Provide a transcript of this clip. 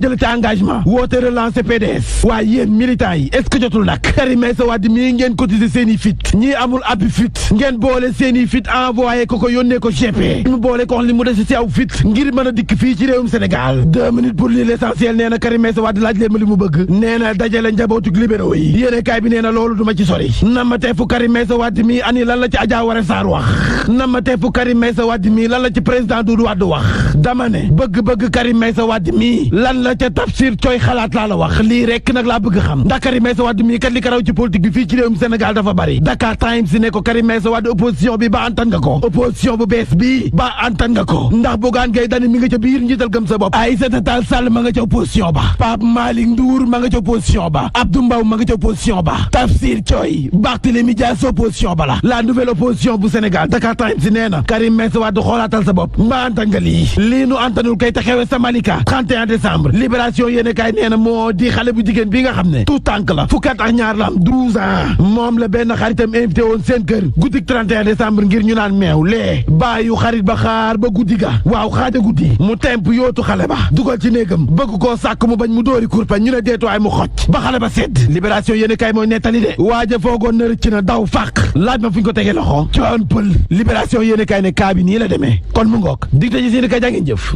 jël ci engagement woote relancer PDS waaye yéen militants yi est-ce que jotul nag Karim Meïssa Wade mii ngeen cotiser seeni fit ñii amul abi fit ngeen boole seeni fit envoyé ko yónnee ko GP mu boole ko wax li mu dese ci aw fit ngir mën a dikk fii ci réewum Sénégal 2 minutes pour lire l'essentiel nee na Karim Meïssa Wade laaj leen ma li mu bëgg nee na dajale njabootuk libéraux yi yéene kaay bi nee na loolu duma ci sori nama teefu Karim Meïssa Wade mii ani lan la ci Adja Waré Sarr wax nama teefu Karim Meïssa Wade mii lan la ci président Doudou Wade wax dama ne bëgg Karim Meïssa Wade mii lan la ca Tafsir Coy xalaat laa la wax lii rek nag laa bëgg xam ndax Karim Meïssa Wade mii kat li ko raw ci politique bi fii ci réewum Sénégal dafa bari Dakar Times ne ko Karim Meïssa Wade opposition bi ba antan nga ko opposition bu bees bi ba antan nga ko ndax Bougane Gueye Dany mi nga ca biir njiital gëm sa bopp Aïssata Tall Sall ma nga ca opposition ba Pape Malick Ndour ma nga ca opposition ba Abdou Mbow ma nga ca opposition ba Tafsir Coy Barthélémy Dias opposition ba la nouvelle opposition bu Sénégal Dakar Times nee na Karim Meïssa Wade xoolaatal sa bopp mbaa antan nga lii nu antanul kay te xewe sa Malika 31 décembre libération yéene kaay nee na moo di xale bu jigéen bi nga xam ne tout tànk la fukki at ak ñaar la am 12 ans moom la benn xaritam invité woon seen kër guddik 31 décembre ngir ñu naan meew lee bàyyu xarit ba xaar ba guddi ga waaw xaaja guddi mu temp yootu xale ba dugal ci néegam bëgg koo sàkk mu bañ mu dóori kurpa ñu ne deetuwaay mu xoj ba xale ba sedd libération yéene kaay mooy nettali de waaja foogoon na rëcc na daw fàq laaj ma fu ñu ko tegee loxo coon pël libération yéene kaay ne kaa bi nii la demee kon mu ngoog dig te ci seen i ka jàngeen jëf